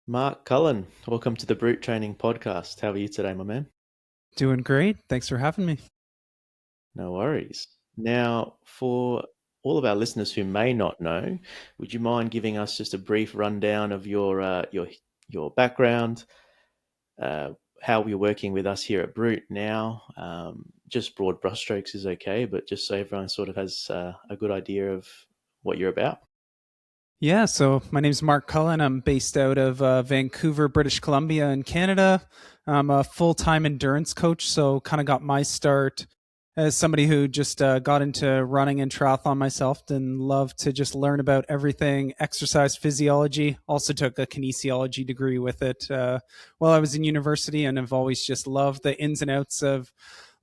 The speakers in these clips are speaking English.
Mark Cullen, welcome to the Brute Training Podcast. How are you today, my man? Doing great. Thanks for having me. No worries. Now, for all of our listeners who may not know, would you mind giving us just a brief rundown of your background, uh, how you're working with us here at Brute now? Just broad brushstrokes is okay, but just so everyone sort of has a good idea of what you're about. Yeah, so my name's Mark Cullen. I'm based out of Vancouver, British Columbia, in Canada. I'm a full time endurance coach, so kind of got my start as somebody who just got into running and triathlon myself and loved to just learn about everything exercise physiology. Also took a kinesiology degree with it while I was in university, and have always just loved the ins and outs of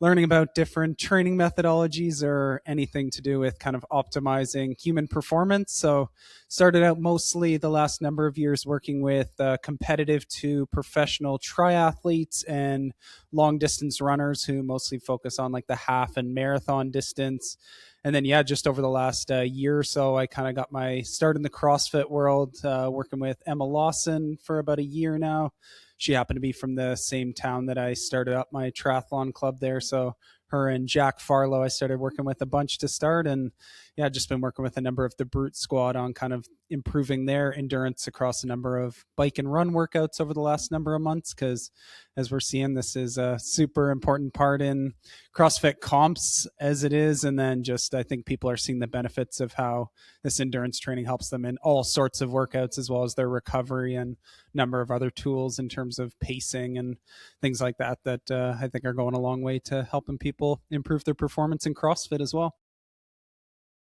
learning about different training methodologies or anything to do with kind of optimizing human performance. So started out mostly the last number of years working with competitive to professional triathletes and long distance runners who mostly focus on like the half and marathon distance. And then, yeah, just over the last year or so, I kind of got my start in the CrossFit world, working with Emma Lawson for about a year now. She happened to be from the same town that I started up my triathlon club there. So her and Jack Farlow, I started working with a bunch to start. And yeah, just been working with a number of the Brute squad on kind of improving their endurance across a number of bike and run workouts over the last number of months. Because as we're seeing, this is a super important part in CrossFit comps as it is. And then just, I think people are seeing the benefits of how this endurance training helps them in all sorts of workouts, as well as their recovery and number of other tools in terms of pacing and things like that I think are going a long way to helping people improve their performance in CrossFit as well.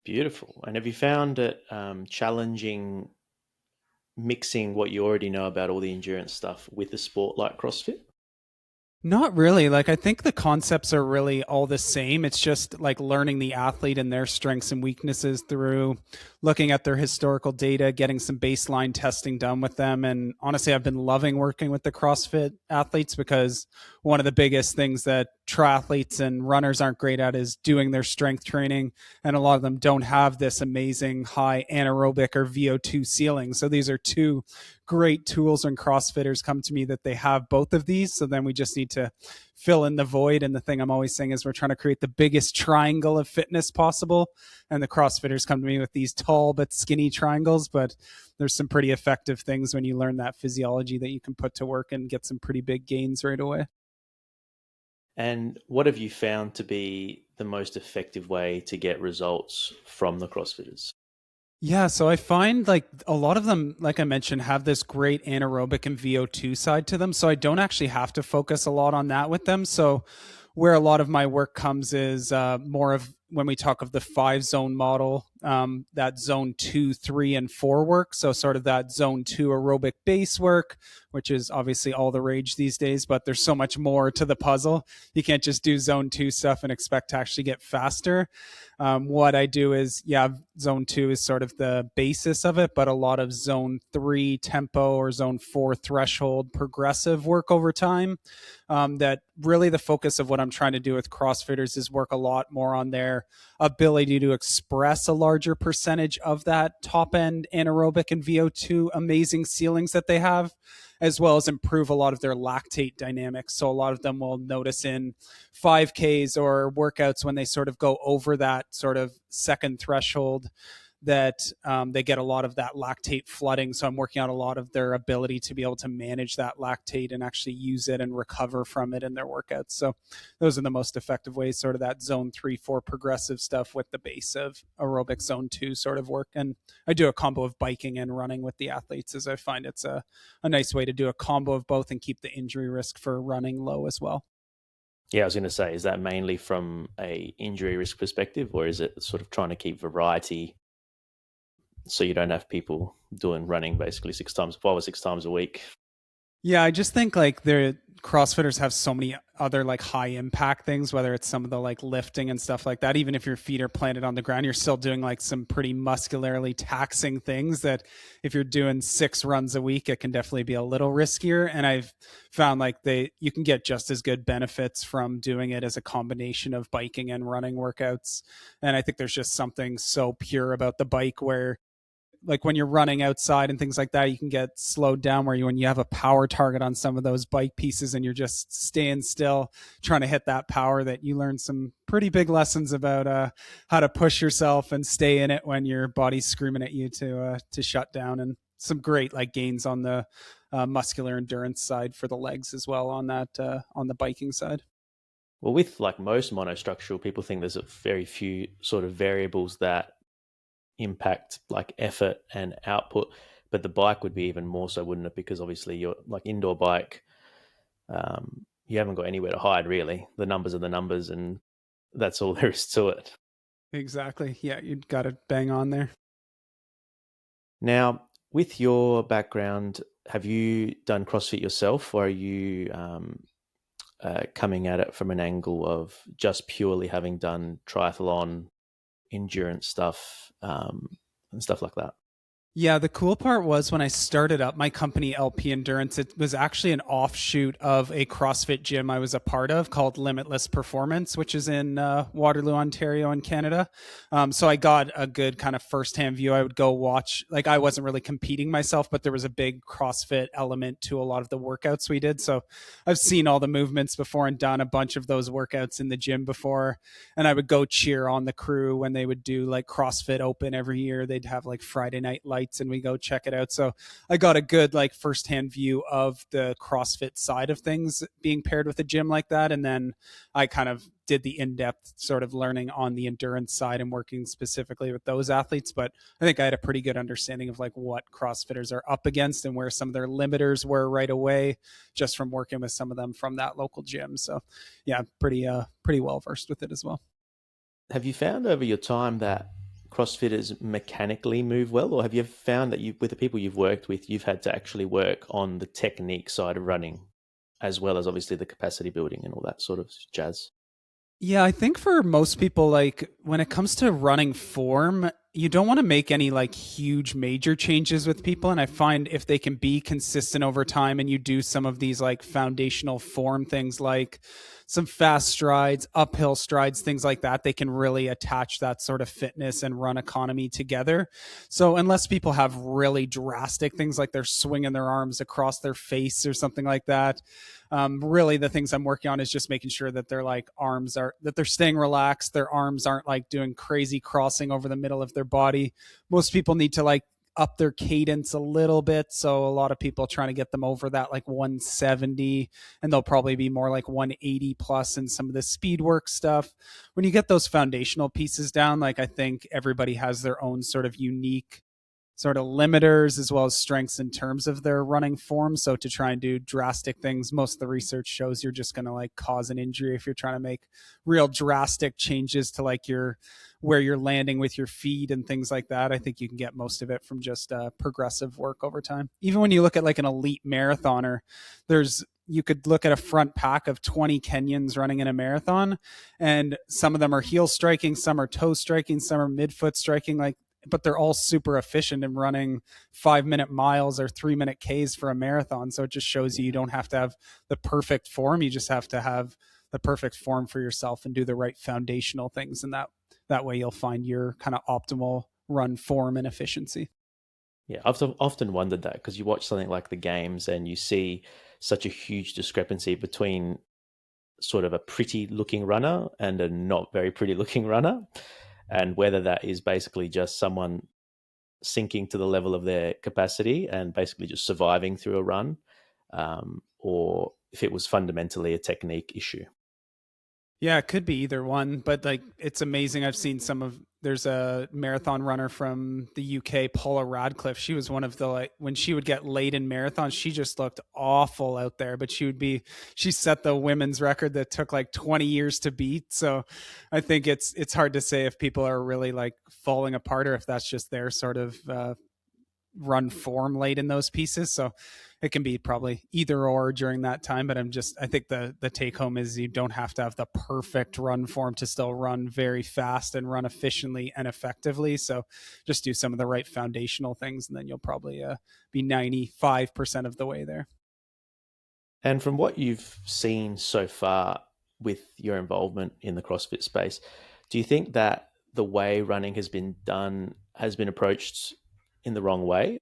Beautiful. And have you found it challenging mixing what you already know about all the endurance stuff with a sport like CrossFit? Not really. Like, I think the concepts are really all the same. It's just like learning the athlete and their strengths and weaknesses through looking at their historical data, getting some baseline testing done with them. And honestly, I've been loving working with the CrossFit athletes because one of the biggest things that triathletes and runners aren't great at is doing their strength training. And a lot of them don't have this amazing high anaerobic or VO2 ceiling. So these are two great tools when CrossFitters come to me that they have both of these. So then we just need to fill in the void. And the thing I'm always saying is we're trying to create the biggest triangle of fitness possible. And the CrossFitters come to me with these tall but skinny triangles. But there's some pretty effective things when you learn that physiology that you can put to work and get some pretty big gains right away. And what have you found to be the most effective way to get results from the CrossFitters? Yeah, so I find like a lot of them, like I mentioned, have this great anaerobic and VO2 side to them. So I don't actually have to focus a lot on that with them. So where a lot of my work comes is more of when we talk of the 5 zone model, that zone 2, 3, and 4 work. So sort of that zone 2 aerobic base work, which is obviously all the rage these days, but there's so much more to the puzzle. You can't just do zone 2 stuff and expect to actually get faster. What I do is, yeah, zone 2 is sort of the basis of it, but a lot of zone 3 tempo or zone 4 threshold progressive work over time. That really the focus of what I'm trying to do with CrossFitters is work a lot more on their ability to express a larger percentage of that top end anaerobic and VO2 amazing ceilings that they have, as well as improve a lot of their lactate dynamics. So a lot of them will notice in 5Ks or workouts when they sort of go over that sort of second threshold that they get a lot of that lactate flooding. So I'm working on a lot of their ability to be able to manage that lactate and actually use it and recover from it in their workouts. So those are the most effective ways, sort of that zone 3, 4 progressive stuff with the base of aerobic zone 2 sort of work. And I do a combo of biking and running with the athletes, as I find it's a nice way to do a combo of both and keep the injury risk for running low as well. Yeah, I was going to say, is that mainly from a injury risk perspective, or is it sort of trying to keep variety so you don't have people doing running basically 5 or 6 times a week? Yeah, I just think like the CrossFitters have so many other like high impact things, whether it's some of the like lifting and stuff like that. Even if your feet are planted on the ground, you're still doing like some pretty muscularly taxing things that if you're doing 6 runs a week, it can definitely be a little riskier. And I've found like you can get just as good benefits from doing it as a combination of biking and running workouts. And I think there's just something so pure about the bike where like when you're running outside and things like that, you can get slowed down where when you have a power target on some of those bike pieces and you're just staying still trying to hit that power, that you learn some pretty big lessons about how to push yourself and stay in it when your body's screaming at you to shut down, and some great like gains on the muscular endurance side for the legs as well on that on the biking side. Well, with like most monostructural, people think there's a very few sort of variables that impact like effort and output, but the bike would be even more so, wouldn't it? Because obviously you're like indoor bike, you haven't got anywhere to hide really. The numbers are the numbers, and that's all there is to it. Exactly. Yeah, you got it bang on there. Now, with your background, have you done CrossFit yourself, or are you coming at it from an angle of just purely having done triathlon, endurance stuff, and stuff like that? Yeah, the cool part was when I started up my company LP Endurance, it was actually an offshoot of a CrossFit gym I was a part of called Limitless Performance, which is in Waterloo, Ontario, in Canada. So I got a good kind of firsthand view. I would go watch, like I wasn't really competing myself, but there was a big CrossFit element to a lot of the workouts we did. So I've seen all the movements before and done a bunch of those workouts in the gym before. And I would go cheer on the crew when they would do like CrossFit Open every year. They'd have like Friday night lights and we go check it out. So I got a good like firsthand view of the CrossFit side of things being paired with a gym like that. And then I kind of did the in-depth sort of learning on the endurance side and working specifically with those athletes. But I think I had a pretty good understanding of like what CrossFitters are up against and where some of their limiters were right away, just from working with some of them from that local gym. So yeah, pretty well versed with it as well. Have you found over your time that CrossFitters mechanically move well, or have you found that you, with the people you've worked with, you've had to actually work on the technique side of running, as well as obviously the capacity building and all that sort of jazz? Yeah, I think for most people, like when it comes to running form, you don't want to make any like huge major changes with people. And I find if they can be consistent over time and you do some of these like foundational form things like some fast strides, uphill strides, things like that, they can really attach that sort of fitness and run economy together. So unless people have really drastic things like they're swinging their arms across their face or something like that, really the things I'm working on is just making sure that their like arms are, that they're staying relaxed, their arms aren't like doing crazy crossing over the middle of their body. Most people need to like up their cadence a little bit, so a lot of people trying to get them over that like 170, and they'll probably be more like 180 plus in some of the speed work stuff. When you get those foundational pieces down, like I think everybody has their own sort of unique sort of limiters as well as strengths in terms of their running form. So to try and do drastic things, most of the research shows you're just going to like cause an injury if you're trying to make real drastic changes to like your where you're landing with your feet and things like that. I think you can get most of it from just progressive work over time. Even when you look at like an elite marathoner, there's you could look at a front pack of 20 Kenyans running in a marathon, and some of them are heel striking, some are toe striking, some are midfoot striking. Like, but they're all super efficient in running 5 minute miles or 3 minute Ks for a marathon. So it just shows you don't have to have the perfect form. You just have to have the perfect form for yourself and do the right foundational things. And that way you'll find your kind of optimal run form and efficiency. Yeah, I've often wondered that because you watch something like the games and you see such a huge discrepancy between sort of a pretty looking runner and a not very pretty looking runner, and whether that is basically just someone sinking to the level of their capacity and basically just surviving through a run, or if it was fundamentally a technique issue. Yeah, it could be either one, but like it's amazing. I've seen some of there's a marathon runner from the UK, Paula Radcliffe. She was one of the like when she would get late in marathons, she just looked awful out there, but she set the women's record that took like 20 years to beat. So I think it's hard to say if people are really like falling apart or if that's just their sort of run form late in those pieces. So it can be probably either or during that time. But I think the take home is you don't have to have the perfect run form to still run very fast and run efficiently and effectively. So just do some of the right foundational things, and then you'll probably be 95% of the way there. And from what you've seen so far with your involvement in the CrossFit space, do you think that the way running has been done has been approached in the wrong way?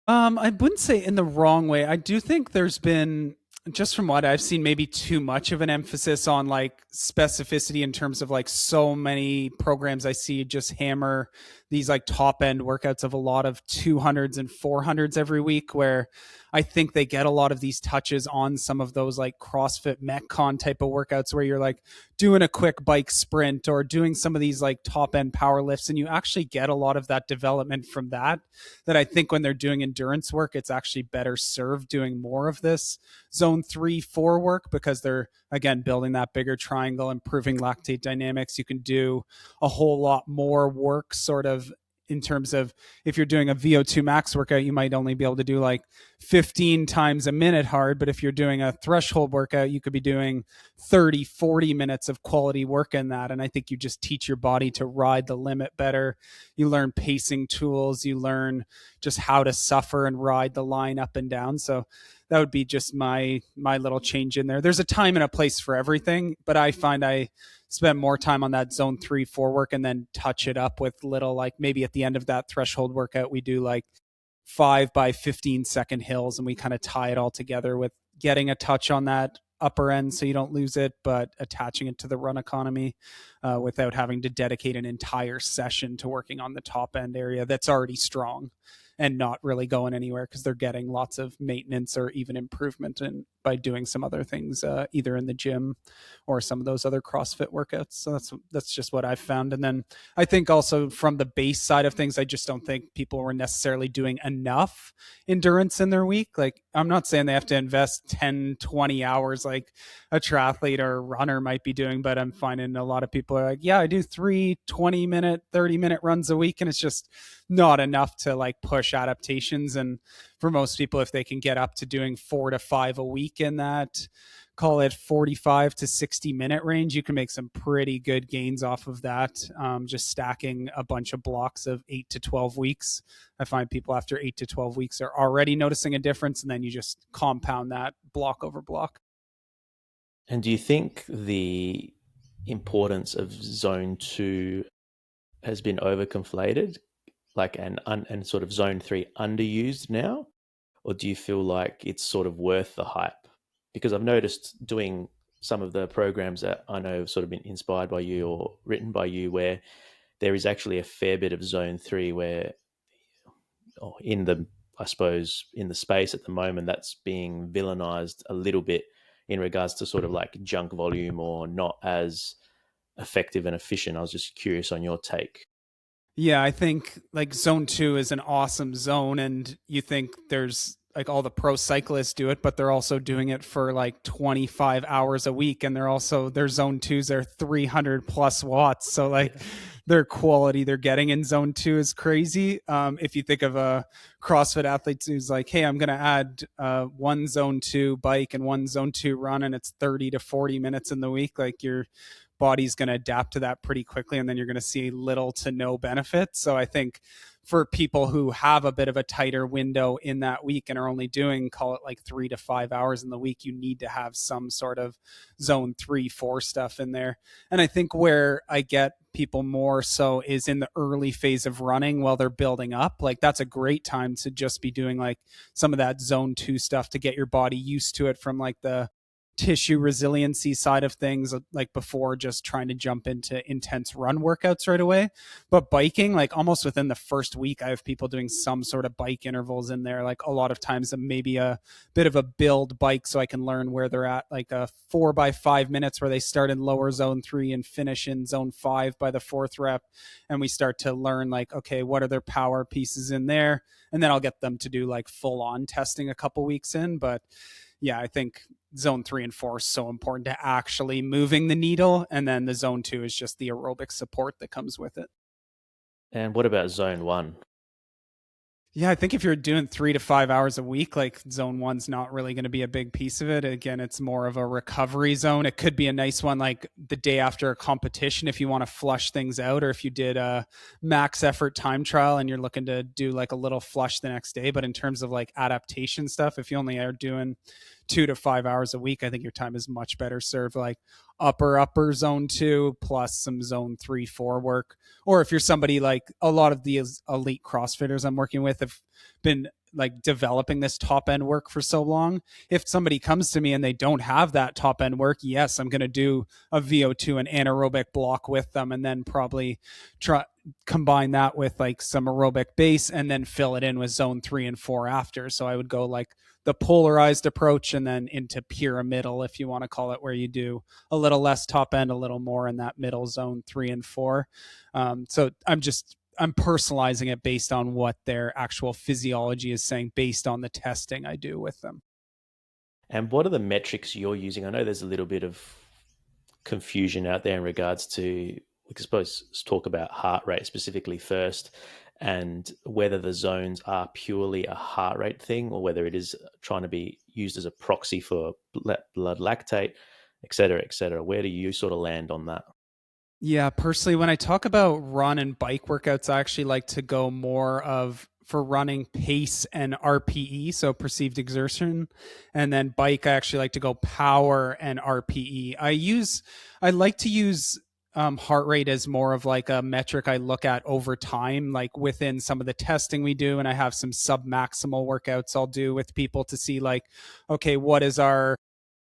I wouldn't say in the wrong way. I do think there's been, just from what I've seen, maybe too much of an emphasis on like specificity in terms of like so many programs I see just hammer these like top end workouts of a lot of 200s and 400s every week, where I think they get a lot of these touches on some of those like CrossFit Metcon type of workouts where you're like doing a quick bike sprint or doing some of these like top end power lifts. And you actually get a lot of that development from that I think when they're doing endurance work, it's actually better served doing more of this zone 3, 4 work because they're, again, building that bigger triangle, improving lactate dynamics. You can do a whole lot more work sort of in terms of if you're doing a VO2 max workout, you might only be able to do like 15 times a minute hard. But if you're doing a threshold workout, you could be doing 30, 40 minutes of quality work in that. And I think you just teach your body to ride the limit better. You learn pacing tools, you learn just how to suffer and ride the line up and down. So that would be just my little change in there. There's a time and a place for everything, but I find I spend more time on that zone 3, 4 work and then touch it up with little, like maybe at the end of that threshold workout, we do like 5 by 15 second hills and we kind of tie it all together with getting a touch on that upper end so you don't lose it, but attaching it to the run economy without having to dedicate an entire session to working on the top end area that's already strong and not really going anywhere because they're getting lots of maintenance or even improvement by doing some other things either in the gym or some of those other CrossFit workouts. So that's just what I've found. And then I think also from the base side of things, I just don't think people were necessarily doing enough endurance in their week. Like I'm not saying they have to invest 10, 20 hours like a triathlete or a runner might be doing, but I'm finding a lot of people are like, yeah, I do 3 20-minute, 30-minute runs a week. And it's just not enough to like push adaptations. And for most people, if they can get up to doing 4 to 5 a week in that, call it 45 to 60-minute range, you can make some pretty good gains off of that. Just stacking a bunch of blocks of 8 to 12 weeks. I find people after 8 to 12 weeks are already noticing a difference. And then you just compound that block over block. And do you think the importance of zone 2 has been overconflated, like and sort of zone 3 underused now? Or do you feel like it's sort of worth the hype? Because I've noticed doing some of the programs that I know have sort of been inspired by you or written by you, where there is actually a fair bit of zone 3 where, or in the, I suppose, in the space at the moment, that's being villainized a little bit in regards to sort of like junk volume or not as effective and efficient. I was just curious on your take. Yeah, I think like zone 2 is an awesome zone. And you think there's like all the pro cyclists do it, but they're also doing it for like 25 hours a week. And they're also, their zone 2s are 300 plus watts. So like Yeah. their quality they're getting in zone 2 is crazy. If you think of a CrossFit athlete who's like, hey, I'm going to add one zone 2 bike and one zone 2 run, and it's 30 to 40 minutes in the week, like your body's going to adapt to that pretty quickly. And then you're going to see little to no benefit. So I think for people who have a bit of a tighter window in that week and are only doing, call it like 3 to 5 hours in the week, you need to have some sort of zone 3, 4 stuff in there. And I think where I get people more so is in the early phase of running while they're building up. Like that's a great time to just be doing like some of that zone 2 stuff to get your body used to it from like the tissue resiliency side of things, like before just trying to jump into intense run workouts right away. But biking, like almost within the first week, I have people doing some sort of bike intervals in there, like a lot of times maybe a bit of a build bike so I can learn where they're at, like a 4 by 5 minutes where they start in lower zone 3 and finish in zone 5 by the fourth rep. And we start to learn like, okay, what are their power pieces in there? And then I'll get them to do like full on testing a couple weeks in. But yeah, I think zone 3 and 4 is so important to actually moving the needle. And then the zone 2 is just the aerobic support that comes with it. And what about zone 1? Yeah, I think if you're doing 3 to 5 hours a week, like zone 1's not really going to be a big piece of it. Again, it's more of a recovery zone. It could be a nice one like the day after a competition if you want to flush things out, or if you did a max effort time trial and you're looking to do like a little flush the next day. But in terms of like adaptation stuff, if you only are doing 2 to 5 hours a week, I think your time is much better served like upper zone 2 plus some zone 3 4 work. Or if you're somebody like a lot of the elite CrossFitters I'm working with have been like developing this top end work for so long. If somebody comes to me and they don't have that top end work, yes, I'm going to do a VO2 and anaerobic block with them, and then probably try combine that with like some aerobic base and then fill it in with zone 3 and 4 after. So I would go like the polarized approach and then into pyramidal, if you want to call it, where you do a little less top end, a little more in that middle zone 3 and 4. So I'm personalizing it based on what their actual physiology is saying based on the testing I do with them. And what are the metrics you're using? I know there's a little bit of confusion out there in regards to, we could suppose talk about heart rate specifically first, and whether the zones are purely a heart rate thing or whether it is trying to be used as a proxy for blood lactate, et cetera, et cetera. Where do you sort of land on that? Yeah, personally, when I talk about run and bike workouts, I actually like to go more of for running pace and RPE, so perceived exertion, and then bike. I actually like to go power and RPE. I like to use heart rate as more of like a metric I look at over time, like within some of the testing we do, and I have some sub maximal workouts I'll do with people to see like, okay, what is our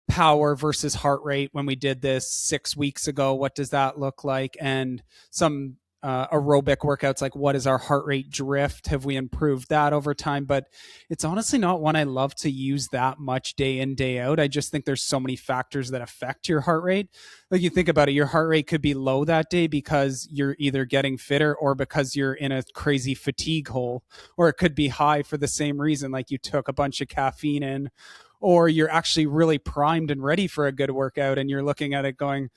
power versus heart rate when we did this 6 weeks ago? What does that look like? And some aerobic workouts, like what is our heart rate drift? Have we improved that over time? But it's honestly not one I love to use that much day in, day out. I just think there's so many factors that affect your heart rate. Like you think about it, your heart rate could be low that day because you're either getting fitter or because you're in a crazy fatigue hole, or it could be high for the same reason, like you took a bunch of caffeine in, or you're actually really primed and ready for a good workout and you're looking at it going,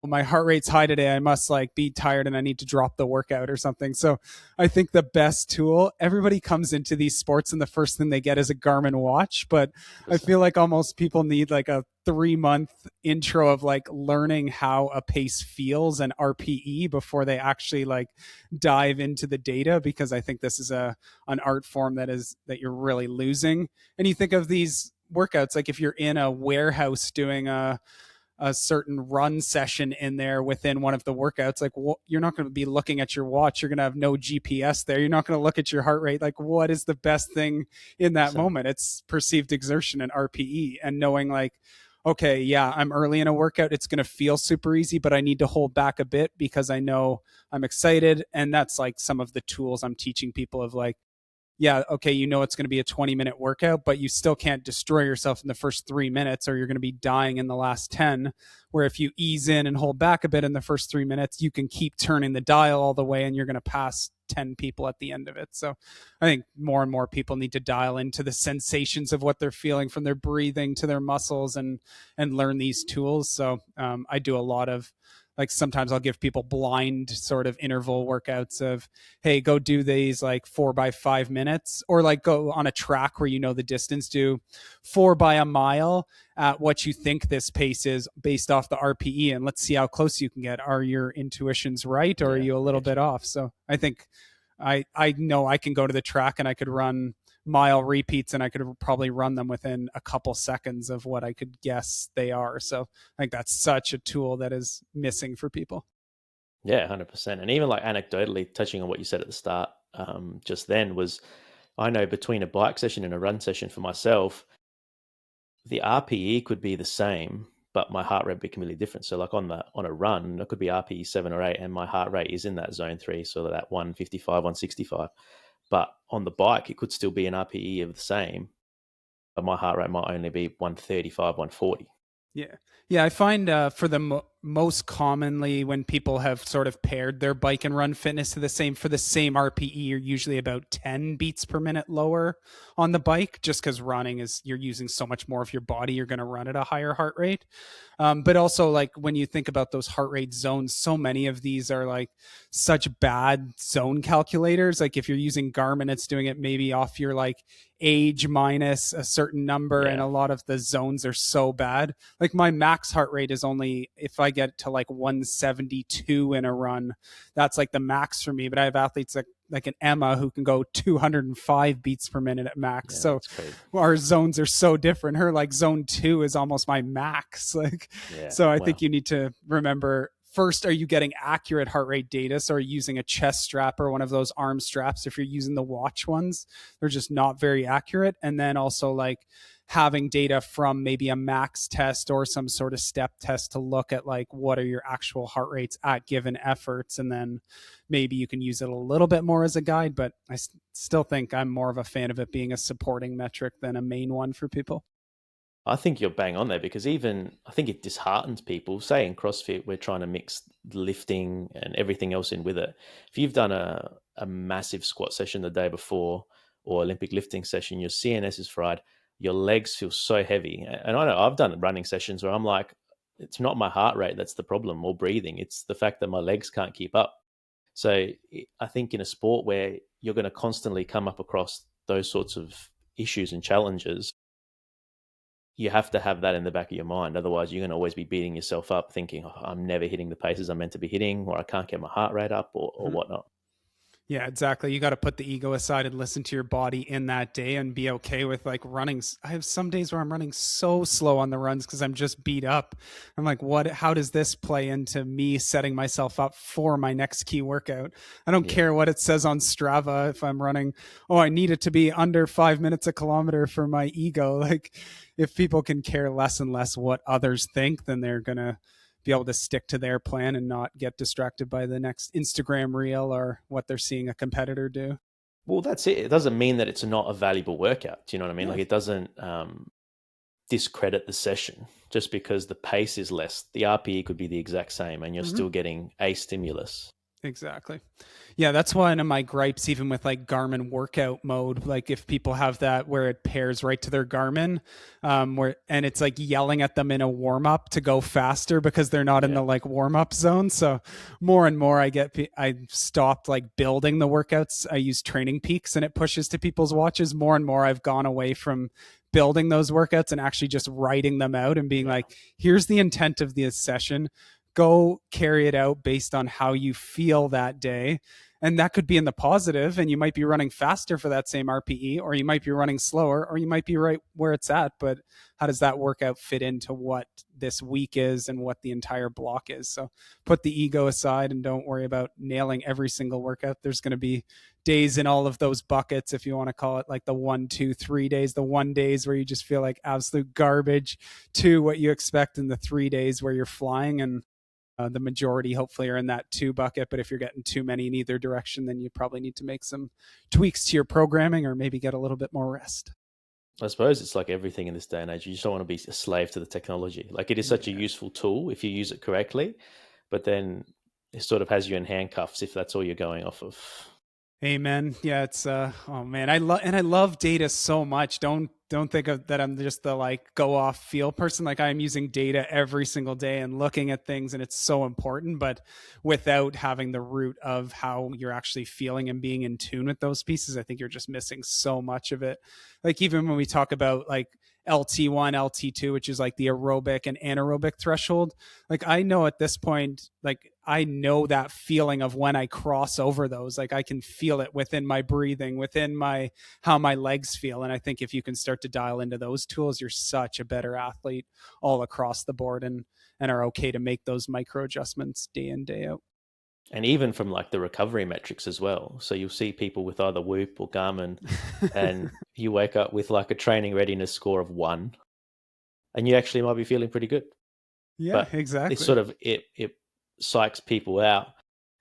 well, my heart rate's high today, I must like be tired and I need to drop the workout or something. So I think the best tool, everybody comes into these sports and the first thing they get is a Garmin watch, but I feel like almost people need like a 3-month intro of like learning how a pace feels and RPE before they actually like dive into the data, because I think this is an art form that you're really losing. And you think of these workouts, like if you're in a warehouse doing a certain run session in there within one of the workouts, like you're not going to be looking at your watch, you're going to have no GPS there, you're not going to look at your heart rate. Like what is the best thing in that moment? It's perceived exertion and RPE, and knowing like, okay, yeah, I'm early in a workout, it's going to feel super easy, but I need to hold back a bit because I know I'm excited. And that's like some of the tools I'm teaching people of like, yeah, okay, you know it's going to be a 20-minute workout, but you still can't destroy yourself in the first 3 minutes or you're going to be dying in the last 10. Where if you ease in and hold back a bit in the first 3 minutes, you can keep turning the dial all the way and you're going to pass 10 people at the end of it. So I think more and more people need to dial into the sensations of what they're feeling from their breathing to their muscles, and learn these tools. So I do a lot of, like sometimes I'll give people blind sort of interval workouts of, hey, go do these like 4 by 5 minutes, or like go on a track where you know the distance, do 4 by a mile at what you think this pace is based off the RPE, and let's see how close you can get. Are your intuitions right, or are Yeah, you a I little get bit you. off? So I think I know I can go to the track and I could run mile repeats and I could probably run them within a couple seconds of what I could guess they are. So I think that's such a tool that is missing for people. Yeah, 100%. And even like anecdotally, touching on what you said at the start, just then was, I know between a bike session and a run session for myself, the RPE could be the same, but my heart rate be completely different. So like on a run, it could be RPE 7 or 8, and my heart rate is in that zone 3, so that 155, 165. But on the bike, it could still be an RPE of the same, but my heart rate might only be 135, 140. Yeah. Yeah. I find for the most commonly when people have sort of paired their bike and run fitness to the same, for the same RPE, you're usually about 10 beats per minute lower on the bike, just because running is, you're using so much more of your body. You're going to run at a higher heart rate. But also, like when you think about those heart rate zones, so many of these are like such bad zone calculators. Like if you're using Garmin, it's doing it maybe off your like age minus a certain number, and Yeah. a lot of the zones are so bad. Like my max heart rate is only, if I I get to like 172 in a run, that's like the max for me. But I have athletes like an Emma who can go 205 beats per minute at max. Yeah, So that's crazy. our zones are so different. Her like zone 2 is almost my max. Like, Yeah, so I think wow. you need to remember, first, are you getting accurate heart rate data? So are you using a chest strap or one of those arm straps? If you're using the watch ones, they're just not very accurate. And then also like having data from maybe a max test or some sort of step test to look at like what are your actual heart rates at given efforts. And then maybe you can use it a little bit more as a guide, but I still think I'm more of a fan of it being a supporting metric than a main one for people. I think you're bang on there because even I think it disheartens people. Say in CrossFit, we're trying to mix lifting and everything else in with it. If you've done a massive squat session the day before or Olympic lifting session, your CNS is fried, your legs feel so heavy. And I know I've done running sessions where I'm like, it's not my heart rate that's the problem or breathing. It's the fact that my legs can't keep up. So I think in a sport where you're going to constantly come up across those sorts of issues and challenges, you have to have that in the back of your mind. Otherwise, you're going to always be beating yourself up thinking, oh, I'm never hitting the paces I'm meant to be hitting, or I can't get my heart rate up, or Mhm. whatnot. Yeah, exactly. You got to put the ego aside and listen to your body in that day and be okay with like running. I have some days where I'm running so slow on the runs because I'm just beat up. I'm like, how does this play into me setting myself up for my next key workout? I don't Yeah. care what it says on Strava if I'm running, oh, I need it to be under 5 minutes a kilometer for my ego. Like, if people can care less and less what others think, then they're going to be able to stick to their plan and not get distracted by the next Instagram reel or what they're seeing a competitor do. Well, that's it. It doesn't mean that it's not a valuable workout. Do you know what I mean? Yeah. Like it doesn't discredit the session just because the pace is less. The RPE could be the exact same, and you're Mm-hmm. still getting a stimulus. Exactly. Yeah, that's one of my gripes, even with like Garmin workout mode. Like if people have that where it pairs right to their Garmin, where and it's like yelling at them in a warm up to go faster because they're not in Yeah. the like warm up zone. So more and more, I stopped like building the workouts. I use Training Peaks and it pushes to people's watches. More and more, I've gone away from building those workouts and actually just writing them out and being Yeah. like, here's the intent of this session, go carry it out based on how you feel that day. And that could be in the positive, and you might be running faster for that same RPE, or you might be running slower, or you might be right where it's at. But how does that workout fit into what this week is and what the entire block is? So put the ego aside and don't worry about nailing every single workout. There's going to be days in all of those buckets, if you want to call it like the 1, 2, 3 days, the 1 days where you just feel like absolute garbage, to what you expect in the 3 days where you're flying. And the majority hopefully are in that 2 bucket. But if you're getting too many in either direction, then you probably need to make some tweaks to your programming or maybe get a little bit more rest. I suppose it's like everything in this day and age. You just don't want to be a slave to the technology. Like it is such a Yeah. useful tool if you use it correctly, but then it sort of has you in handcuffs if that's all you're going off of. Amen. Yeah, it's oh man, I love data so much. Don't think of that I'm just the like go off feel person. Like I'm using data every single day and looking at things, and it's so important, but without having the root of how you're actually feeling and being in tune with those pieces, I think you're just missing so much of it. Like even when we talk about like LT1, LT2, which is like the aerobic and anaerobic threshold, like I know at this point, like I know that feeling of when I cross over those. Like I can feel it within my breathing, within my how my legs feel. And I think if you can start to dial into those tools, you're such a better athlete all across the board, and are okay to make those micro adjustments day in, day out. And even from like the recovery metrics as well. So you'll see people with either Whoop or Garmin, and you wake up with like a training readiness score of 1, and you actually might be feeling pretty good. Yeah, But it's exactly. sort of it psychs people out,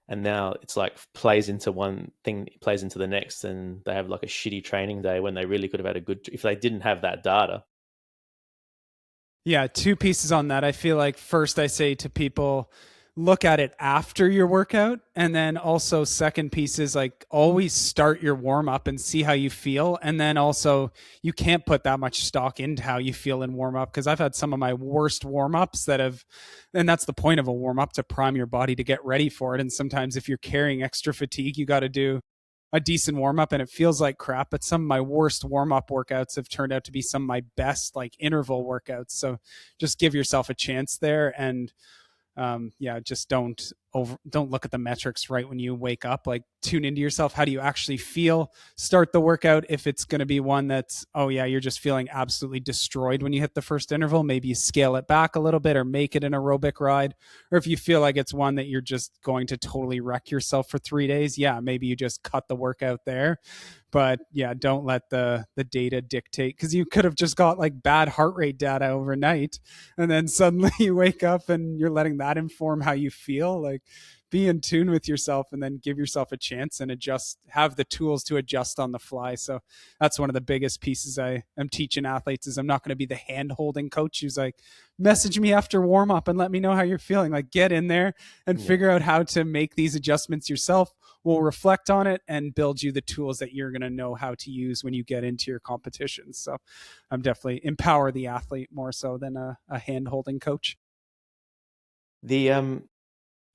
and now it's like plays into one thing, plays into the next, and they have like a shitty training day when they really could have had a good if they didn't have that data. Yeah, two pieces on that. I feel like first I say to people, look at it after your workout. And then also, second piece is like always start your warm up and see how you feel. And then also, you can't put that much stock into how you feel in warm up because I've had some of my worst warm ups that have, and that's the point of a warm up, to prime your body to get ready for it. And sometimes if you're carrying extra fatigue, you got to do a decent warm up and it feels like crap. But some of my worst warm up workouts have turned out to be some of my best like interval workouts. So just give yourself a chance there. And Yeah, just don't look at the metrics right when you wake up. Like, tune into yourself. How do you actually feel? Start the workout. If it's going to be one that's, oh yeah, you're just feeling absolutely destroyed when you hit the first interval, maybe you scale it back a little bit or make it an aerobic ride. Or if you feel like it's one that you're just going to totally wreck yourself for 3 days, yeah, maybe you just cut the workout there. But yeah, don't let the data dictate, because you could have just got like bad heart rate data overnight, and then suddenly you wake up and you're letting that inform how you feel. Like, be in tune with yourself and then give yourself a chance and adjust, have the tools to adjust on the fly. So that's one of the biggest pieces I am teaching athletes is I'm not going to be the hand holding coach who's like, message me after warm up and let me know how you're feeling. Like, get in there and Yeah. figure out how to make these adjustments yourself. We'll reflect on it and build you the tools that you're going to know how to use when you get into your competitions. So I'm definitely empower the athlete more so than a hand holding coach. The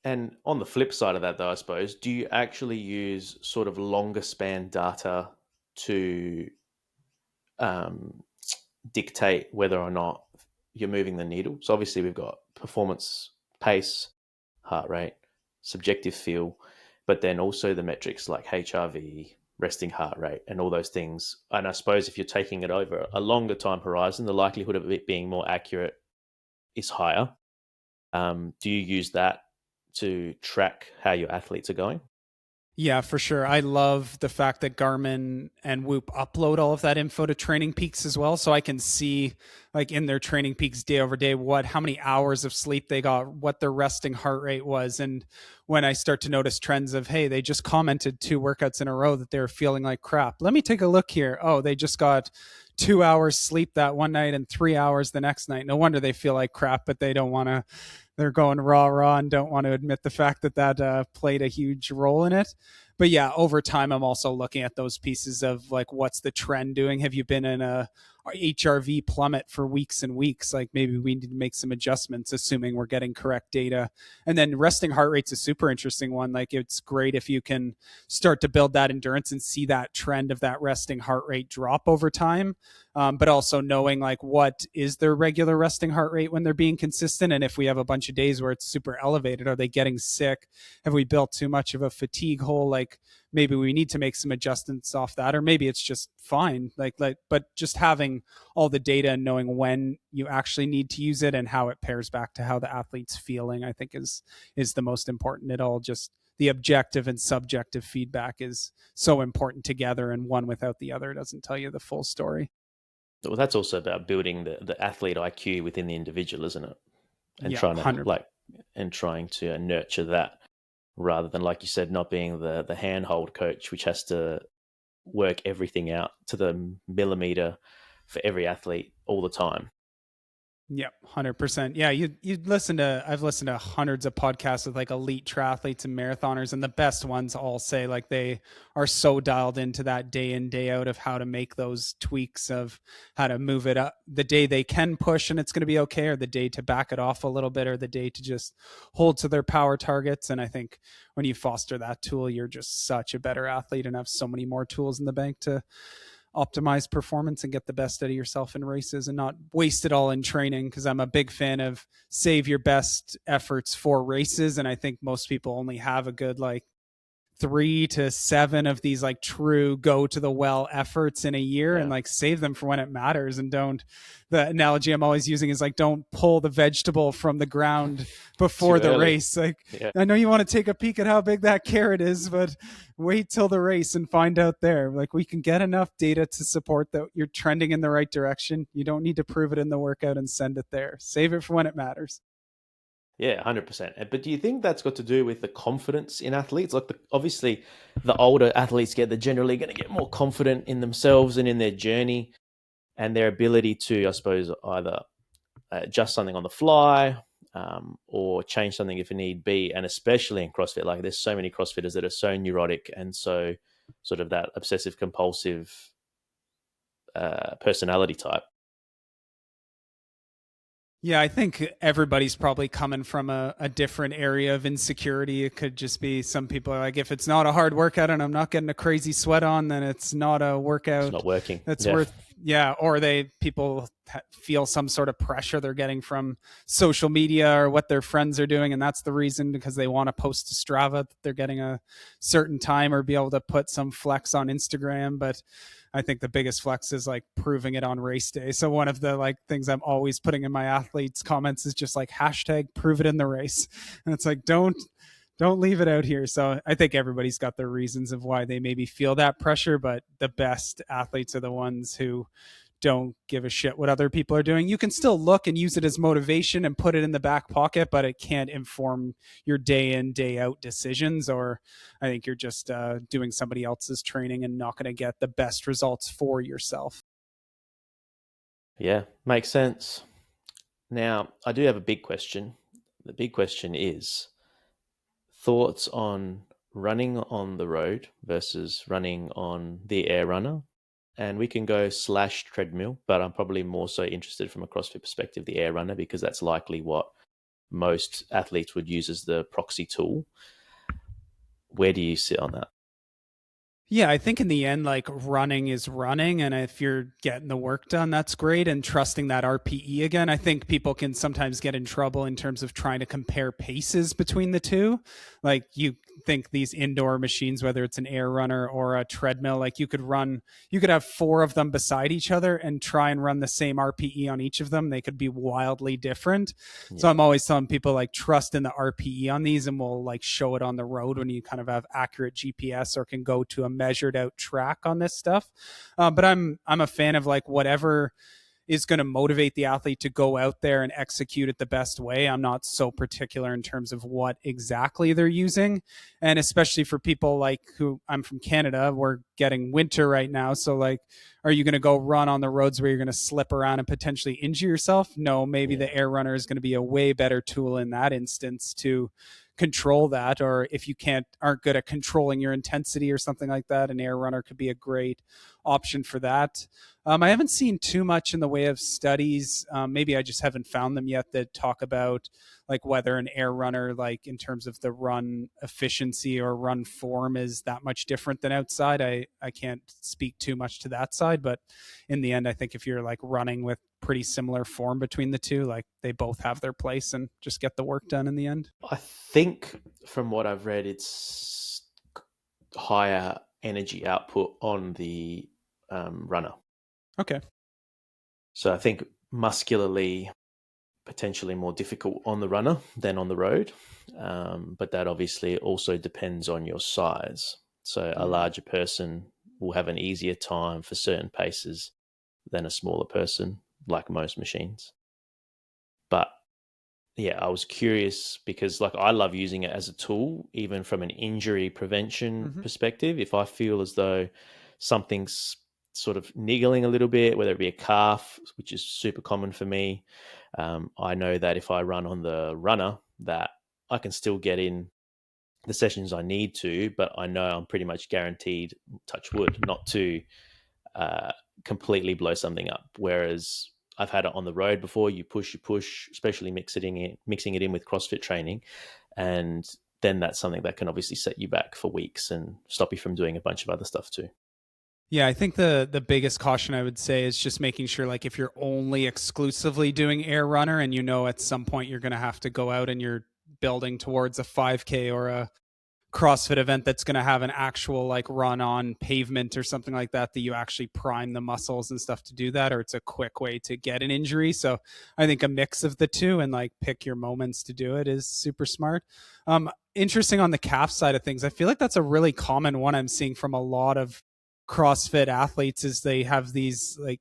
and on the flip side of that, though, I suppose, do you actually use sort of longer span data to um, dictate whether or not you're moving the needle? So obviously we've got performance, pace, heart rate, subjective feel, but then also the metrics like HRV, resting heart rate, and all those things. And I suppose if you're taking it over a longer time horizon, the likelihood of it being more accurate is higher. Do you use that to track how your athletes are going? Yeah, for sure. I love the fact that Garmin and Whoop upload all of that info to Training Peaks as well. So I can see, like, in their Training Peaks day over day, how many hours of sleep they got, what their resting heart rate was. And when I start to notice trends of, hey, they just commented 2 workouts in a row that they're feeling like crap. Let me take a look here. Oh, they just got 2 hours sleep that one night and 3 hours the next night. No wonder they feel like crap, but they don't want to, they're going raw and don't want to admit the fact that played a huge role in it. But yeah, over time, I'm also looking at those pieces of like, what's the trend doing? Have you been in a HRV plummet for weeks and weeks? Like, maybe we need to make some adjustments, assuming we're getting correct data. And then resting heart rate's a super interesting one. Like, it's great if you can start to build that endurance and see that trend of that resting heart rate drop over time. But also knowing like what is their regular resting heart rate when they're being consistent, and if we have a bunch of days where it's super elevated, are they getting sick? Have we built too much of a fatigue hole? Like, maybe we need to make some adjustments off that, or maybe it's just fine. But just having all the data and knowing when you actually need to use it and how it pairs back to how the athlete's feeling, I think is the most important. It all just, the objective and subjective feedback is so important together, and one without the other doesn't tell you the full story. Well, that's also about building the athlete IQ within the individual, isn't it? And Yeah, trying to 100. trying to nurture that rather than, like you said, not being the handhold coach, which has to work everything out to the millimeter for every athlete all the time. Yeah, 100%. Yeah, I've listened to hundreds of podcasts with like elite triathletes and marathoners, and the best ones all say like they are so dialed into that day in, day out of how to make those tweaks of how to move it up the day they can push and it's going to be okay, or the day to back it off a little bit, or the day to just hold to their power targets. And I think when you foster that tool, you're just such a better athlete and have so many more tools in the bank to optimize performance and get the best out of yourself in races and not waste it all in training. Because I'm a big fan of save your best efforts for races. And I think most people only have a good like 3 to 7 of these like true go to the well efforts in a year, and Yeah. like save them for when it matters. And don't, the analogy I'm always using is like, don't pull the vegetable from the ground Too before the early. race. Like, Yeah. I know you want to take a peek at how big that carrot is, but wait till the race and find out there. Like, we can get enough data to support that you're trending in the right direction. You don't need to prove it in the workout and send it there. Save it for when it matters. Yeah, 100%. But do you think that's got to do with the confidence in athletes? Like, obviously, the older athletes get, they're generally going to get more confident in themselves and in their journey and their ability to, I suppose, either adjust something on the fly or change something if it need be. And especially in CrossFit, like there's so many CrossFitters that are so neurotic and so sort of that obsessive compulsive personality type. Yeah, I think everybody's probably coming from a different area of insecurity. It could just be some people are like, if it's not a hard workout and I'm not getting a crazy sweat on, then it's not a It's workout not working. that's Yeah. worth Yeah, or people feel some sort of pressure they're getting from social media or what their friends are doing, and that's the reason, because they want to post to Strava that they're getting a certain time or be able to put some flex on Instagram. But I think the biggest flex is like proving it on race day. So one of the like things I'm always putting in my athletes comments is just like hashtag prove it in the race. And it's like, don't leave it out here. So I think everybody's got their reasons of why they maybe feel that pressure, but the best athletes are the ones who don't give a shit what other people are doing. You can still look and use it as motivation and put it in the back pocket, but it can't inform your day in, day out decisions. Or I think you're just doing somebody else's training and not going to get the best results for yourself. Yeah, makes sense. Now, I do have a big question. The big question is thoughts on running on the road versus running on the air runner. And we can go slash treadmill, but I'm probably more so interested from a CrossFit perspective, the air runner, because that's likely what most athletes would use as the proxy tool. Where do you sit on that? Yeah, I think in the end, like running is running. And if you're getting the work done, that's great. And trusting that RPE again, I think people can sometimes get in trouble in terms of trying to compare paces between the two. Like you think these indoor machines, whether it's an air runner or a treadmill, like you could have four of them beside each other and try and run the same RPE on each of them. They could be wildly different. So Yeah. I'm always telling people like trust in the RPE on these, and we'll like show it on the road when you kind of have accurate GPS or can go to a measured out track on this stuff. But I'm a fan of like whatever is going to motivate the athlete to go out there and execute it the best way. I'm not so particular in terms of what exactly they're using. And especially for people like who, I'm from Canada, we're getting winter right now. So like, are you going to go run on the roads where you're going to slip around and potentially injure yourself? No, maybe the Yeah. air runner is going to be a way better tool in that instance to control that. Or if you aren't good at controlling your intensity or something like that, an air runner could be a great option for that. I haven't seen too much in the way of studies. Maybe I just haven't found them yet that talk about like whether an air runner, like in terms of the run efficiency or run form, is that much different than outside. I can't speak too much to that side, but in the end, I think if you're like running with pretty similar form between the two, like they both have their place and just get the work done in the end. I think from what I've read, it's higher energy output on the runner. Okay. So I think muscularly, potentially more difficult on the runner than on the road. But that obviously also depends on your size. So a Mm. larger person will have an easier time for certain paces than a smaller person, like most machines. But yeah, I was curious because like I love using it as a tool, even from an injury prevention Hmm. perspective. If I feel as though something's sort of niggling a little bit, whether it be a calf, which is super common for me, I know that if I run on the runner, that I can still get in the sessions I need to, but I know I'm pretty much guaranteed, touch wood, not to uh, completely blow something up. Whereas I've had it on the road before. You push, especially mixing it in with CrossFit training, and then that's something that can obviously set you back for weeks and stop you from doing a bunch of other stuff too. Yeah, I think the biggest caution I would say is just making sure like if you're only exclusively doing air runner and you know at some point you're going to have to go out and you're building towards a 5K or a CrossFit event that's going to have an actual like run on pavement or something like that, that you actually prime the muscles and stuff to do that, or it's a quick way to get an injury. So I think a mix of the two and like pick your moments to do it is super smart. Interesting on the calf side of things. I feel like that's a really common one I'm seeing from a lot of CrossFit athletes is they have these like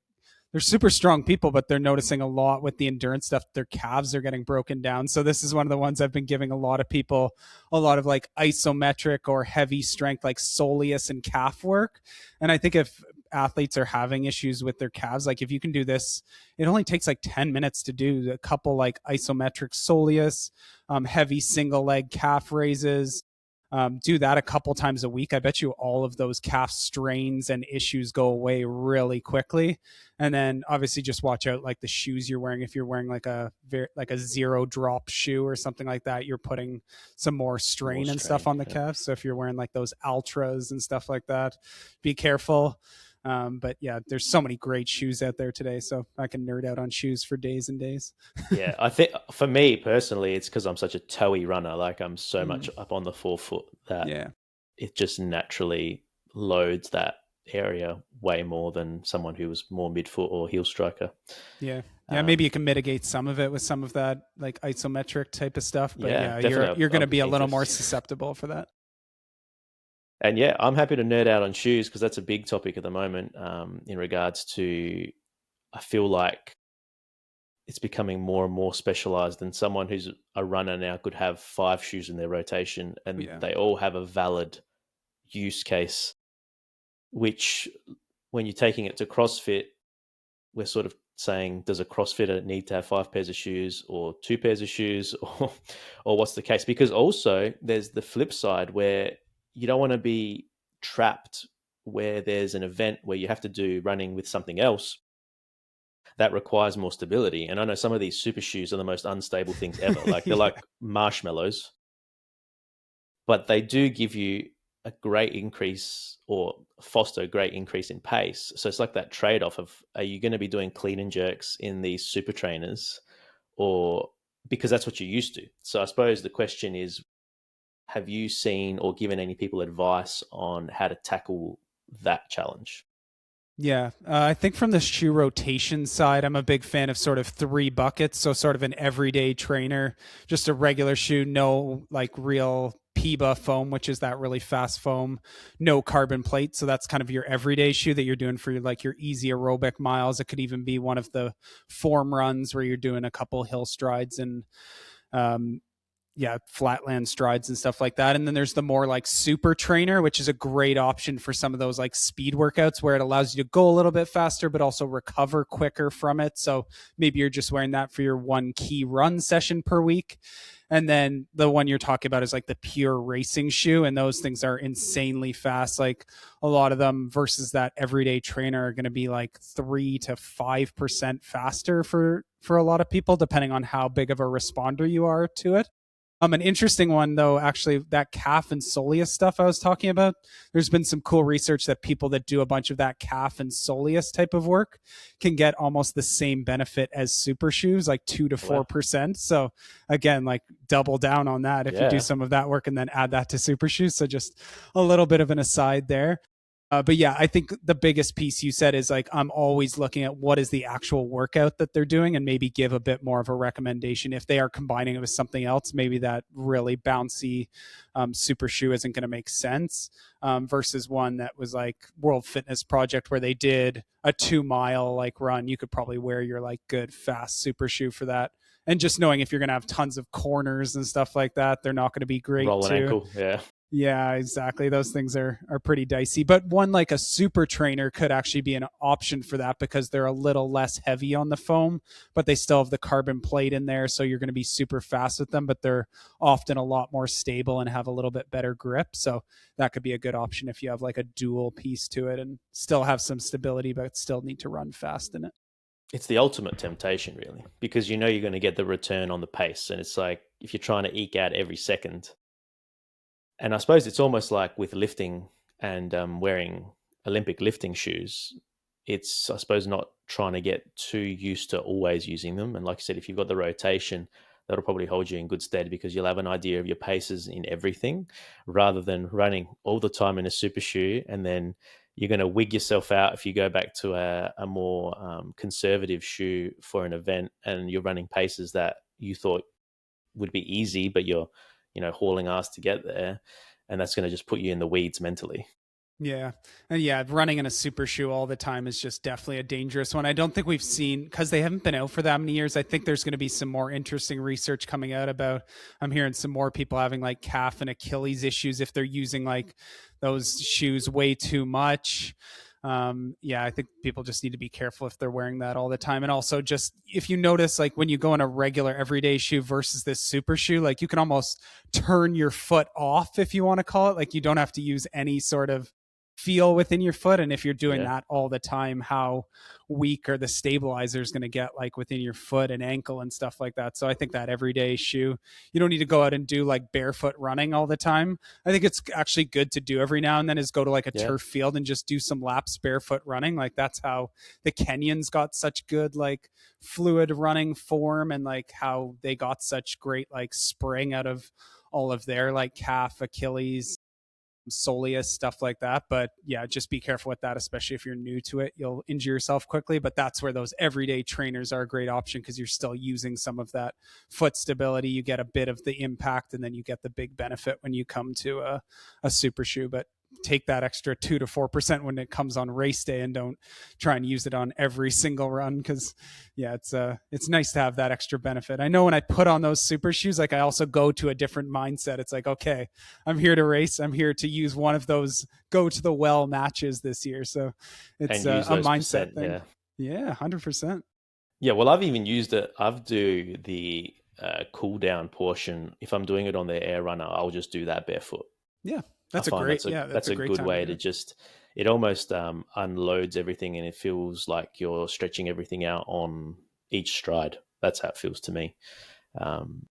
they're super strong people, but they're noticing a lot with the endurance stuff. Their calves are getting broken down. So this is one of the ones I've been giving a lot of people a lot of like isometric or heavy strength, like soleus and calf work. And I think if athletes are having issues with their calves, like if you can do this, it only takes like 10 minutes to do a couple like isometric soleus, heavy single leg calf raises, do that a couple times a week. I bet you all of those calf strains and issues go away really quickly. And then obviously just watch out like the shoes you're wearing. If you're wearing like a zero drop shoe or something like that, you're putting some more More strain and stuff strain. on the Yeah. calves. So if you're wearing like those ultras and stuff like that, be careful. But yeah, there's so many great shoes out there today, so I can nerd out on shoes for days and days. Yeah, I think for me personally, it's because I'm such a toey runner. Like I'm so Mm, much up on the forefoot that yeah, it just naturally loads that area way more than someone who was more midfoot or heel striker. yeah, yeah. Maybe Um, you can mitigate some of it with some of that like isometric type of stuff, but yeah, yeah, definitely. you're going to I'm be a little more interested. susceptible for that. And yeah, I'm happy to nerd out on shoes because that's a big topic at the moment. In regards to, I feel like it's becoming more and more specialized, and someone who's a runner now could have 5 shoes in their rotation and Yeah, they all have a valid use case, which when you're taking it to CrossFit, we're sort of saying, does a CrossFitter need to have 5 pairs of shoes or 2 pairs of shoes, or what's the case? Because also there's the flip side where you don't want to be trapped where there's an event where you have to do running with something else that requires more stability. And I know some of these super shoes are the most unstable things ever. Like they're yeah, like marshmallows, but they do give you a great increase or foster a great increase in pace. So it's like that trade off of, are you going to be doing clean and jerks in these super trainers, or because that's what you're used to? So I suppose the question is, have you seen or given any people advice on how to tackle that challenge? yeah. I think from the shoe rotation side, I'm a big fan of sort of three buckets. So, sort of an everyday trainer, just a regular shoe, no like real PBA foam, which is that really fast foam, no carbon plate. So, that's kind of your everyday shoe that you're doing for like your easy aerobic miles. It could even be one of the form runs where you're doing a couple hill strides and um, yeah, flatland strides and stuff like that. And then there's the more like super trainer, which is a great option for some of those like speed workouts where it allows you to go a little bit faster, but also recover quicker from it. So maybe you're just wearing that for your one key run session per week. And then the one you're talking about is like the pure racing shoe. And those things are insanely fast. Like a lot of them versus that everyday trainer are going to be like 3 to 5% faster for a lot of people, depending on how big of a responder you are to it. An interesting one though, actually, that calf and soleus stuff I was talking about. There's been some cool research that people that do a bunch of that calf and soleus type of work can get almost the same benefit as super shoes, like two to Oh, four wow. percent. So again, like double down on that if you do Yeah. some of that work and then add that to super shoes. So just a little bit of an aside there. But yeah, I think the biggest piece you said is like I'm always looking at what is the actual workout that they're doing and maybe give a bit more of a recommendation. If they are combining it with something else, maybe that really bouncy super shoe isn't going to make sense versus one that was like World Fitness Project where they did a 2 mile like run. You could probably wear your like good fast super shoe for that. And just knowing if you're going to have tons of corners and stuff like that, they're not going to be great Roll an too. ankle. Yeah. Yeah, exactly. Those things are pretty dicey. But one like a super trainer could actually be an option for that because they're a little less heavy on the foam, but they still have the carbon plate in there. So you're going to be super fast with them, but they're often a lot more stable and have a little bit better grip. So that could be a good option if you have like a dual piece to it and still have some stability, but still need to run fast in it. It's the ultimate temptation, really, because you know you're going to get the return on the pace. And it's like if you're trying to eke out every second, and I suppose it's almost like with lifting and wearing Olympic lifting shoes. It's, I suppose, not trying to get too used to always using them. And like I said, if you've got the rotation, that'll probably hold you in good stead because you'll have an idea of your paces in everything rather than running all the time in a super shoe. And then you're going to wig yourself out if you go back to a more conservative shoe for an event and you're running paces that you thought would be easy, but you're, hauling ass to get there. And that's going to just put you in the weeds mentally. Yeah. And yeah, running in a super shoe all the time is just definitely a dangerous one. I don't think we've seen, because they haven't been out for that many years. I think there's going to be some more interesting research coming out about, I'm hearing some more people having like calf and Achilles issues if they're using like those shoes way too much. Yeah, I think people just need to be careful if they're wearing that all the time. And also just if you notice, like when you go in a regular everyday shoe versus this super shoe, like you can almost turn your foot off if you want to call it. Like you don't have to use any sort of feel within your foot, and if you're doing Yeah. that all the time, how weak are the stabilizers going to get like within your foot and ankle and stuff like that. So I think that everyday shoe, you don't need to go out and do like barefoot running all the time. I think it's actually good to do every now and then is go to like a Yeah. turf field and just do some laps barefoot running. Like that's how the Kenyans got such good like fluid running form, and like how they got such great like spring out of all of their like calf, Achilles, soleus, stuff like that. But yeah, just be careful with that, especially if you're new to it. You'll injure yourself quickly. But that's where those everyday trainers are a great option, because you're still using some of that foot stability. You get a bit of the impact, and then you get the big benefit when you come to a super shoe. But take that extra 2 to 4% when it comes on race day, and don't try and use it on every single run, because yeah, it's nice to have that extra benefit. I know when I put on those super shoes, like I also go to a different mindset. It's like, okay, I'm here to race, I'm here to use one of those go to the well matches this year. So it's And use a those mindset percent. thing. Yeah. Yeah, 100%. Yeah. Well, I've even used it. I've do the cool down portion. If I'm doing it on the air runner, I'll just do that barefoot. Yeah, I that's a find great, yeah, that's that's a a great good time to way do to it. just, it almost unloads everything, and it feels like you're stretching everything out on each stride. That's how it feels to me, um,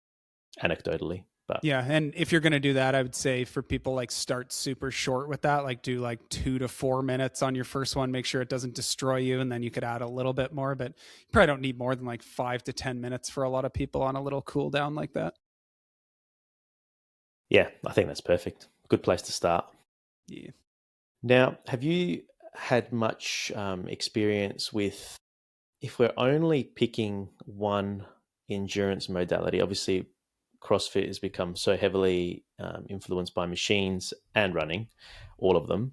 anecdotally. But Yeah, and if you're going to do that, I would say for people, like start super short with that, like do like 2 to 4 minutes on your first one, make sure it doesn't destroy you, and then you could add a little bit more, but you probably don't need more than like 5 to 10 minutes for a lot of people on a little cool down like that. yeah, I think that's perfect. Good place to start. Yeah. Now, have you had much experience with, if we're only picking one endurance modality? Obviously, CrossFit has become so heavily influenced by machines and running, all of them.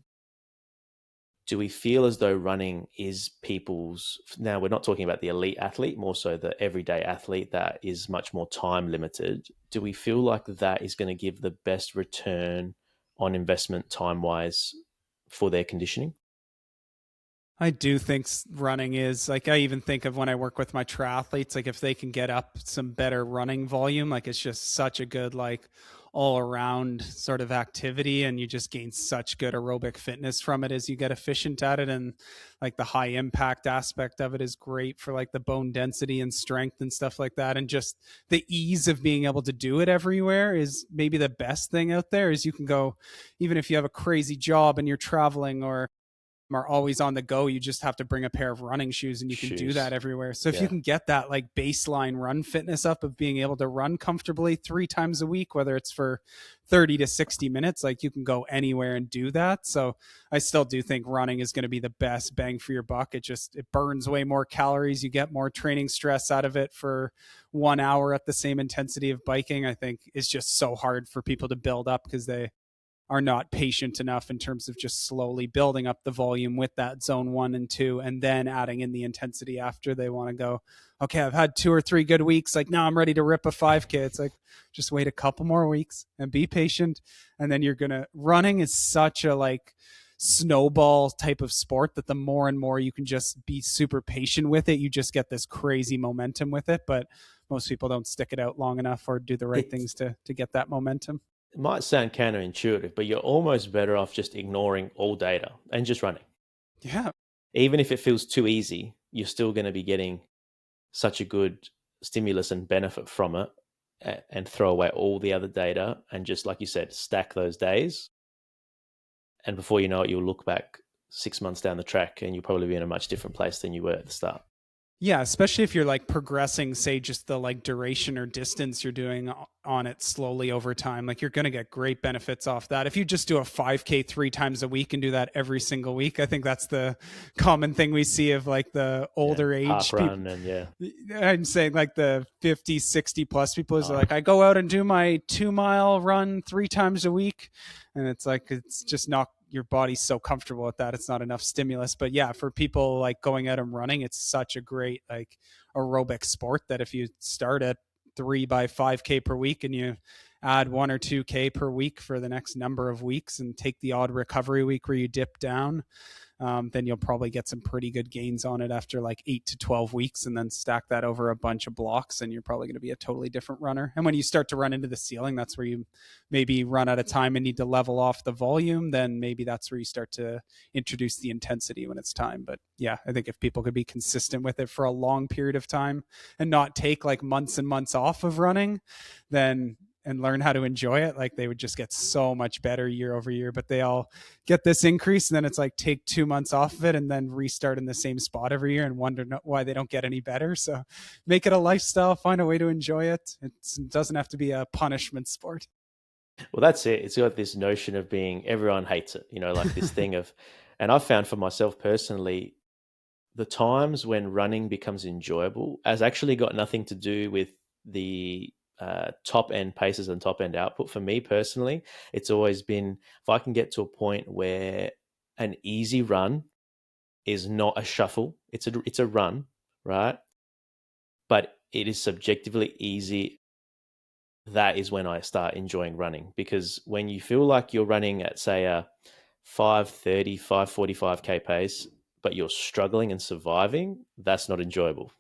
Do we feel as though running is people's, now we're not talking about the elite athlete, more so the everyday athlete that is much more time limited? Do we feel like that is going to give the best return on investment time wise for their conditioning? I do think running is like, I even think of when I work with my triathletes, like if they can get up some better running volume, like it's just such a good, like all around sort of activity. And you just gain such good aerobic fitness from it as you get efficient at it. And like the high impact aspect of it is great for like the bone density and strength and stuff like that. And just the ease of being able to do it everywhere is maybe the best thing out there. Is you can go, even if you have a crazy job and you're traveling or are always on the go, you just have to bring a pair of running shoes and you can do that Shoes. everywhere. So if you Yeah. can get that like baseline run fitness up of being able to run comfortably 3 times a week, whether it's for 30 to 60 minutes, like you can go anywhere and do that. So I still do think running is going to be the best bang for your buck. It burns way more calories. You get more training stress out of it for 1 hour at the same intensity of biking. I think is just so hard for people to build up because they are not patient enough in terms of just slowly building up the volume with that zone 1 and 2, and then adding in the intensity after. They want to go, okay, I've had 2 or 3 good weeks. Like now I'm ready to rip a 5K. It's like, just wait a couple more weeks and be patient. And then running is such a like snowball type of sport that the more and more you can just be super patient with it, you just get this crazy momentum with it. But most people don't stick it out long enough or do the right It things to get that momentum. might sound counterintuitive, but you're almost better off just ignoring all data and just running. Yeah. Even if it feels too easy, you're still going to be getting such a good stimulus and benefit from it, and throw away all the other data and just, like you said, stack those days. And before you know it, you'll look back 6 months down the track and you'll probably be in a much different place than you were at the start. Yeah, especially if you're like progressing, say, just the like duration or distance you're doing on it slowly over time. Like you're going to get great benefits off that. If you just do a 5K 3 times a week and do that every single week, I think that's the common thing we see of like the Yeah. older Park age people. run and yeah. I'm saying like the 50, 60 plus people is Oh, like, I go out and do my 2 mile run 3 times a week. And it's like, it's just not, your body's so comfortable with that. It's not enough stimulus. But yeah, for people like going out and running, it's such a great like aerobic sport that if you start at 3 by 5K per week and you add 1 or 2K per week for the next number of weeks and take the odd recovery week where you dip down, then you'll probably get some pretty good gains on it after like 8 to 12 weeks, and then stack that over a bunch of blocks, and you're probably going to be a totally different runner. And when you start to run into the ceiling, that's where you maybe run out of time and need to level off the volume. Then maybe that's where you start to introduce the intensity when it's time. But yeah, I think if people could be consistent with it for a long period of time and not take like months and months off of running, then and learn how to enjoy it, like they would just get so much better year over year. But they all get this increase, and then it's like take 2 months off of it and then restart in the same spot every year and wonder why they don't get any better. So make it a lifestyle, find a way to enjoy it. It doesn't have to be a punishment sport. Well, that's it. It's got this notion of being everyone hates it, like this thing of, and I've found for myself personally, the times when running becomes enjoyable has actually got nothing to do with the top end paces and top end output. For me personally, it's always been if I can get to a point where an easy run is not a shuffle, it's a run, right? But it is subjectively easy. That is when I start enjoying running, because when you feel like you're running at, say, a 5:30, 5:45K pace, but you're struggling and surviving, that's not enjoyable.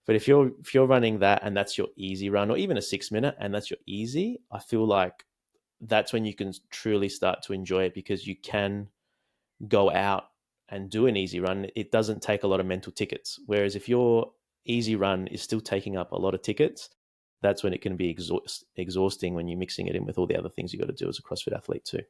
But if you're running that and that's your easy run, or even a 6 minute and that's your easy, I feel like that's when you can truly start to enjoy it, because you can go out and do an easy run. It doesn't take a lot of mental tickets. Whereas if your easy run is still taking up a lot of tickets, that's when it can be exhausting when you're mixing it in with all the other things you got to do as a CrossFit athlete too.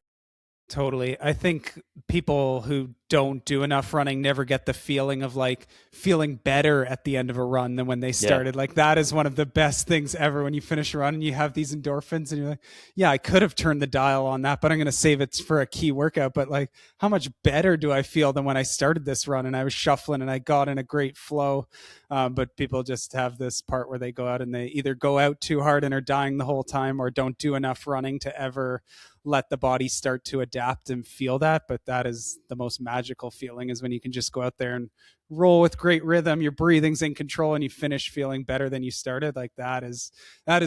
Totally. I think people who don't do enough running never get the feeling of like feeling better at the end of a run than when they Yeah. started. Like that is one of the best things ever when you finish a run and you have these endorphins and you're like, yeah, I could have turned the dial on that, but I'm going to save it for a key workout. But like, how much better do I feel than when I started this run and I was shuffling and I got in a great flow? But people just have this part where they go out and they either go out too hard and are dying the whole time, or don't do enough running to ever let the body start to adapt and feel that. But that is the most magical feeling, is when you can just go out there and roll with great rhythm, your breathing's in control, and you finish feeling better than you started. Like that is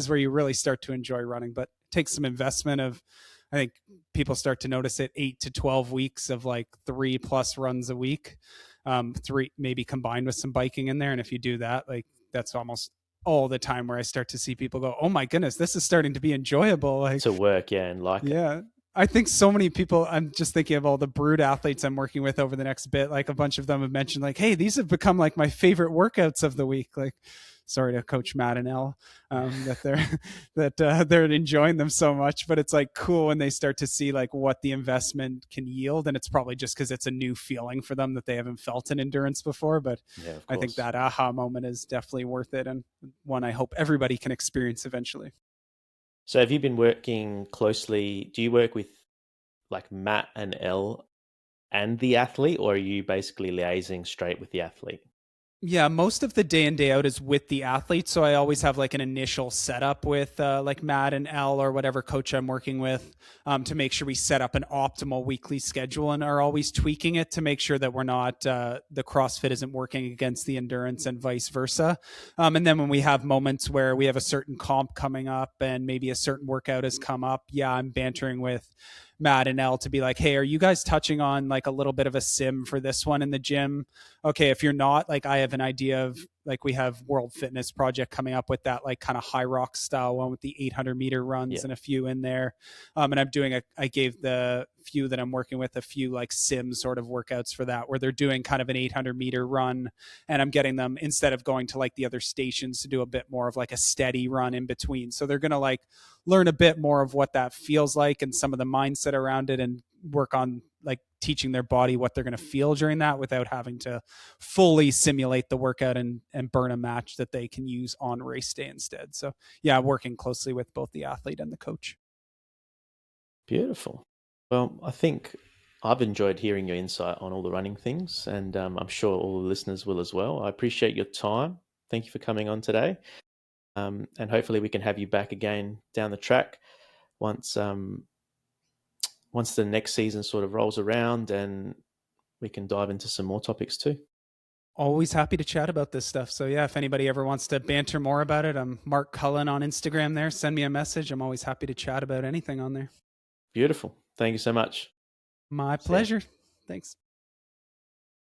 where you really start to enjoy running. But it takes some investment of, I think people start to notice it 8 to 12 weeks of like 3+ runs a week, three maybe combined with some biking in there. And if you do that, like that's almost all the time where I start to see people go, oh my goodness, this is starting to be enjoyable. Like, To work, yeah, and like it. yeah. I think so many people, I'm just thinking of all the brood athletes I'm working with over the next bit. Like a bunch of them have mentioned like, hey, these have become like my favorite workouts of the week. Like, sorry to Coach Matt and Elle, that they're they're enjoying them so much. But it's like cool when they start to see like what the investment can yield, and it's probably just because it's a new feeling for them that they haven't felt in endurance before. But Yeah, of I think course. that aha moment is definitely worth it, and one I hope everybody can experience eventually. So have you been working closely? Do you work with like Matt and Elle and the athlete, or are you basically liaising straight with the athlete? Yeah, most of the day in day out is with the athlete. So I always have like an initial setup with like Matt and Elle or whatever coach I'm working with, to make sure we set up an optimal weekly schedule, and are always tweaking it to make sure that we're not the CrossFit isn't working against the endurance and vice versa. And then when we have moments where we have a certain comp coming up and maybe a certain workout has come up, yeah, I'm bantering with Matt and Elle to be like, hey, are you guys touching on like a little bit of a sim for this one in the gym? Okay, if you're not, like I have an idea of, like we have World Fitness Project coming up with that like kind of high rock style one with the 800-meter runs Yeah. and a few in there. And I'm doing I gave the few that I'm working with a few like sim sort of workouts for that, where they're doing kind of an 800-meter run, and I'm getting them, instead of going to like the other stations, to do a bit more of like a steady run in between. So they're going to like learn a bit more of what that feels like and some of the mindset around it, and work on like teaching their body what they're going to feel during that without having to fully simulate the workout and burn a match that they can use on race day instead. So yeah, working closely with both the athlete and the coach. Beautiful. Well, I think I've enjoyed hearing your insight on all the running things, and I'm sure all the listeners will as well. I appreciate your time. Thank you for coming on today. And hopefully we can have you back again down the track once once the next season sort of rolls around, and we can dive into some more topics too. Always happy to chat about this stuff. So yeah, if anybody ever wants to banter more about it, I'm Mark Cullen on Instagram there. Send me a message. I'm always happy to chat about anything on there. Beautiful. Thank you so much. My See ya. pleasure. Thanks.